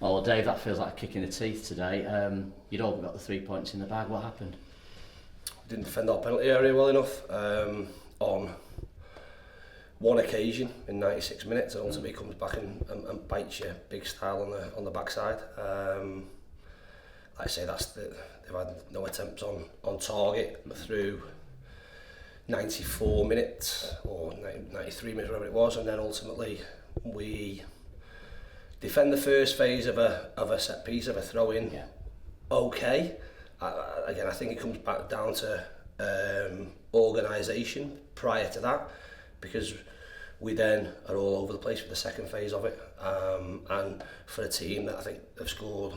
Oh, Dave, that feels like a kick in the teeth today. You'd all got the 3 points in the bag. What happened? Didn't defend our penalty area well enough on one occasion in 96 minutes, and ultimately comes back and bites you big style on the backside. Like I say, they've had no attempts on target through 94 minutes or 93 minutes, whatever it was, and then ultimately we defend the first phase of a set piece, of a throw in. Yeah. Okay. Again, I think it comes back down to organisation prior to that, because we then are all over the place with the second phase of it, and for a team that I think have scored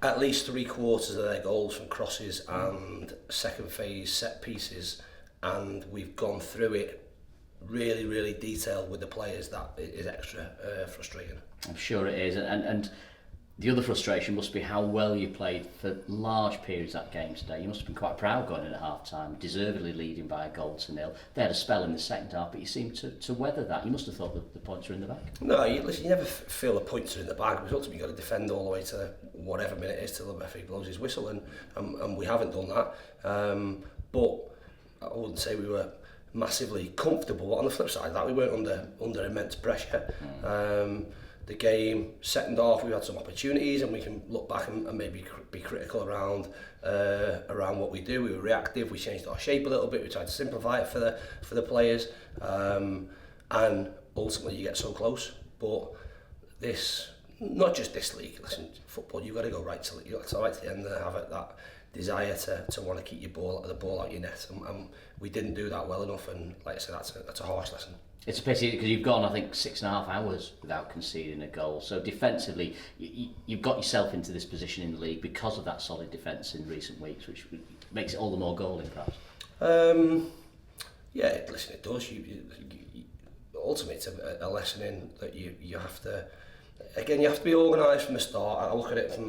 at least 3/4 of their goals from crosses and second phase set pieces, and we've gone through it really, really detailed with the players, that is extra frustrating. I'm sure it is, and the other frustration must be how well you played for large periods of that game today. You must have been quite proud going in at half time, deservedly leading by a goal to nil. They had a spell in the second half, but you seemed to weather that. You must have thought that the points were in the bag. No, you never feel the points are in the bag, because ultimately you've got to defend all the way to whatever minute it is till the referee blows his whistle, and we haven't done that. But I wouldn't say we were massively comfortable, but on the flip side of that, we weren't under immense pressure. The game, second half, we had some opportunities, and we can look back and maybe be critical around what we do. We were reactive, we changed our shape a little bit, we tried to simplify it for the players, and ultimately you get so close. But this, not just this league, listen, football, you've got to go right to the end and have that desire to want to keep the ball out your net, and we didn't do that well enough, and like I said, that's a harsh lesson. It's a pity because you've gone, I think, 6.5 hours without conceding a goal. So defensively, you've got yourself into this position in the league because of that solid defence in recent weeks, which makes it all the more galling, perhaps. Yeah, listen, it does. Ultimately, it's a lesson in that you have to. Again, you have to be organised from the start. I look at it from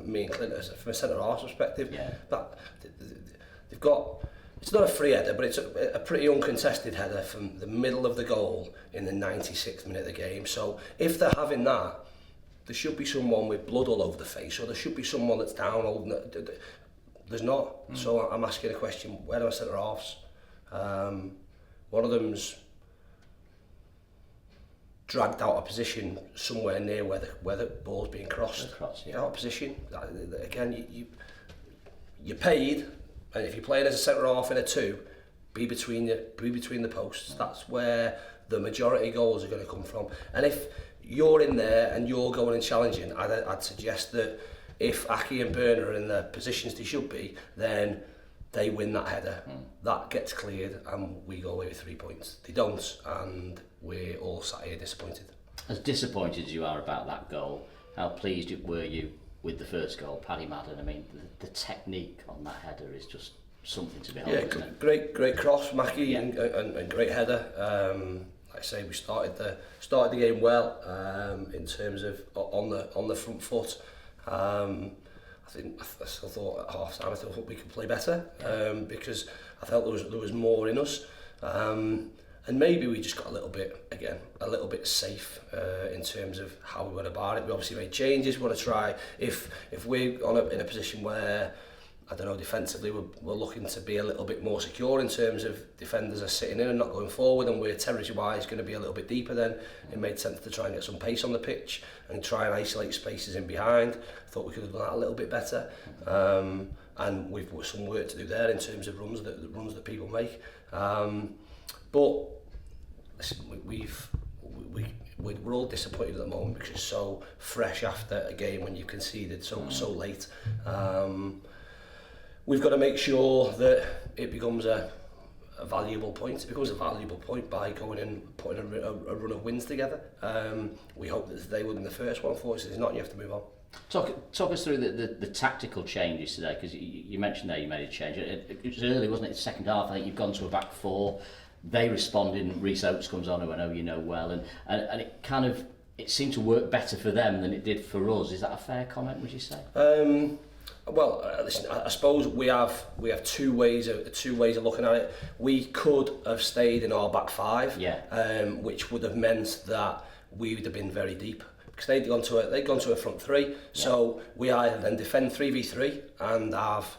me and Clint from a centre half perspective. Yeah. But they've got. It's not a free header, but it's a pretty uncontested header from the middle of the goal in the 96th minute of the game. So if they're having that, there should be someone with blood all over the face, or there should be someone that's down holding it. There's not. So I'm asking a question: where are my centre halves? One of them's dragged out of position somewhere near where the ball's being crossed. Yeah. Out of position. Again, you're paid. And if you're playing as a centre half in a two, be between the posts. That's where the majority of goals are going to come from. And if you're in there and you're going and challenging, I'd suggest that if Aki and Burner are in the positions they should be, then they win that header. That gets cleared, and we go away with 3 points. They don't, and we're all sat here disappointed. As disappointed as you are about that goal, how pleased were you with the first goal, Paddy Madden? I mean, the technique on that header is just something to behold. Yeah, great cross, Mackie, and great header. Like I say, we started the game well in terms of on the front foot. I still thought at half time we could play better because I felt there was more in us. And maybe we just got a little bit safe in terms of how we went about it. We obviously made changes. We want to try, if we're in a position where, I don't know, defensively we're looking to be a little bit more secure in terms of defenders are sitting in and not going forward, and we're territory-wise going to be a little bit deeper, then it made sense to try and get some pace on the pitch and try and isolate spaces in behind. I thought we could have done that a little bit better. And we've got some work to do there in terms of runs that people make. But listen, we're all disappointed at the moment because it's so fresh after a game when you've conceded so late. We've got to make sure that it becomes a valuable point. It becomes a valuable point by going and putting a run of wins together. We hope that today will be the first one. Unfortunately, it's not. You have to move on. Talk us through the tactical changes today, because you mentioned there you made a change. It was early, wasn't it? Second half, I think you've gone to a back four. They responded, and Rhys Oates comes on, who I know you know well, and it seemed to work better for them than it did for us. Is that a fair comment, would you say? Well, listen, I suppose we have two ways of looking at it. We could have stayed in our back five, which would have meant that we would have been very deep, because they'd gone to a front three, so we either then defend 3v3 and have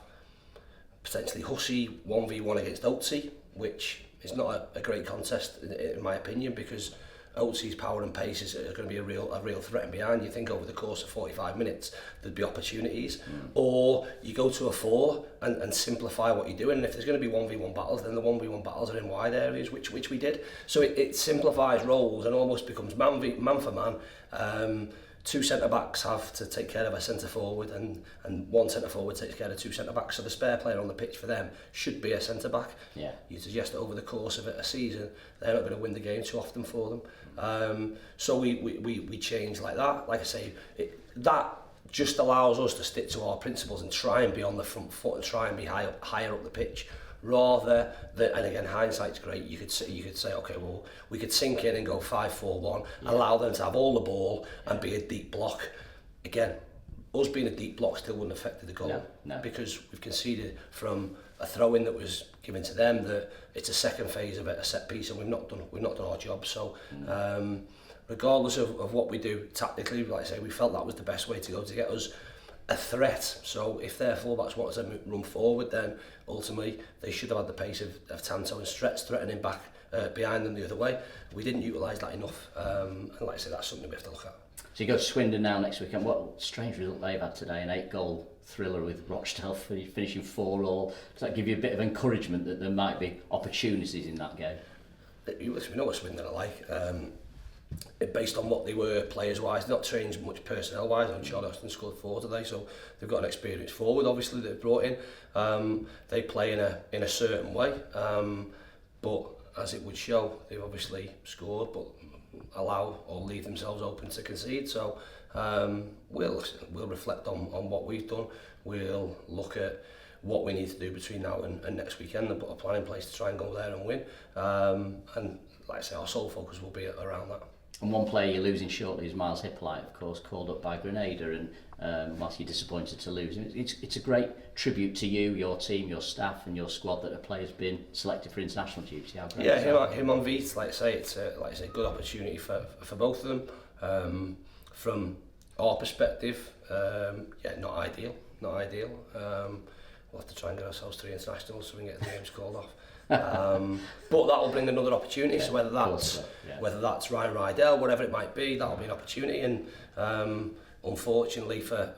potentially Hussey 1v1 against Oatsy, which is not a great contest in my opinion, because Oatsy's power and pace is going to be a real threat in behind. You think over the course of 45 minutes there'd be opportunities, or you go to a 4 and simplify what you're doing. And if there's going to be 1v1 battles, then the 1v1 battles are in wide areas, which we did. So it simplifies roles and almost becomes man for man. Two centre-backs have to take care of a centre-forward, and one centre-forward takes care of two centre-backs, so the spare player on the pitch for them should be a centre-back. Yeah. You suggest that over the course of a season, they're not going to win the game too often for them. So we change like that. Like I say, that just allows us to stick to our principles and try and be on the front foot and try and be higher up the pitch, rather than, and again, hindsight's great, you could say, okay, well, we could sink in and go 5-4-1, allow them to have all the ball and be a deep block. Again, us being a deep block still wouldn't have affected the goal, because we've conceded from a throw-in that was given to them, that it's a second phase of a set piece, and we've not done our job. So regardless of what we do tactically, like I say, we felt that was the best way to go to get us a threat. So if their fullbacks want to run forward, then ultimately they should have had the pace of Tanto and Stretz threatening back behind them the other way. We didn't utilise that enough, and like I say, that's something we have to look at. So you go to Swindon now next weekend. What strange result they've had today, an 8-goal thriller with Rochdale finishing 4-4. Does that give you a bit of encouragement that there might be opportunities in that game? We know what Swindon are like. Based on what they were players-wise, not changed much personnel-wise. Charlie Austin scored 4 today, so they've got an experienced forward, obviously, they've brought in. They play in a certain way, but as it would show, they've obviously scored, but allow or leave themselves open to concede. So we'll reflect on what we've done. We'll look at what we need to do between now and next weekend and put a plan in place to try and go there and win. And like I say, our sole focus will be around that. And one player you're losing shortly is Miles Hippolyte, of course, called up by Grenada, and whilst you're disappointed to lose, it's a great tribute to you, your team, your staff and your squad that a player's been selected for international duty. How great him on Vite, like I say, it's a good opportunity for both of them. From our perspective, not ideal. We'll have to try and get ourselves 3 internationals so we can get the games called off. But that will bring another opportunity. So whether that's Ryan Rydell, whatever it might be, that'll be an opportunity. And unfortunately for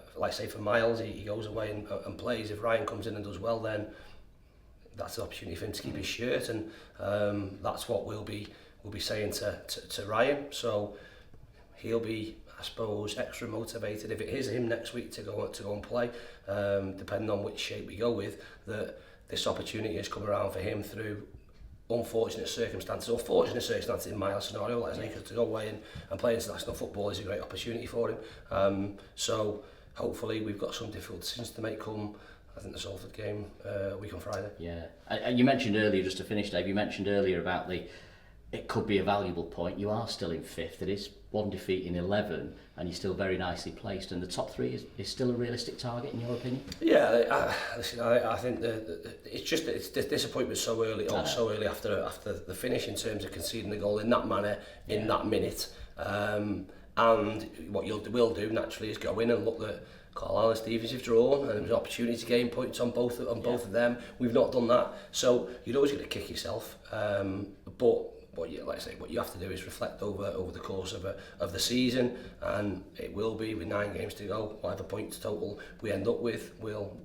Miles, he goes away and plays. If Ryan comes in and does well, then that's an opportunity for him to keep his shirt, and that's what we'll be saying to Ryan. So he'll be, I suppose, extra motivated if it is him next week to go and play, depending on which shape we go with, that this opportunity has come around for him through unfortunate circumstances, or fortunate circumstances in Miles' scenario, like I say, because to go away and play international football is a great opportunity for him. So hopefully we've got some difficult decisions to make come, I think, the Salford game a week on Friday. Yeah, and you mentioned earlier, just to finish, Dave, you mentioned earlier about it could be a valuable point. You are still in 5th. It is 1 defeat in 11, and you're still very nicely placed. And the top 3 is still a realistic target, in your opinion? Yeah, I think it's disappointment so early after the finish, in terms of conceding the goal in that manner, in that minute. And what will do naturally is go in and look at Carlisle and Stevens have drawn, and there was an opportunity to gain points on both of them. We've not done that, so you're always going to kick yourself. But what you have to do is reflect over the course of the season, and it will be with 9 games to go. Whatever points total we end up with, we'll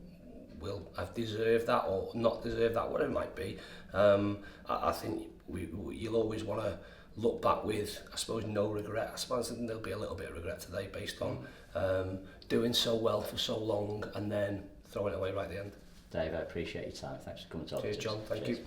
have deserved that or not deserved that, whatever it might be. I think you'll always want to look back with, I suppose, no regret. I suppose there'll be a little bit of regret today based on doing so well for so long and then throwing it away right at the end. Dave, I appreciate your time. Thanks for coming to talk to us. Cheers, John. Thank you.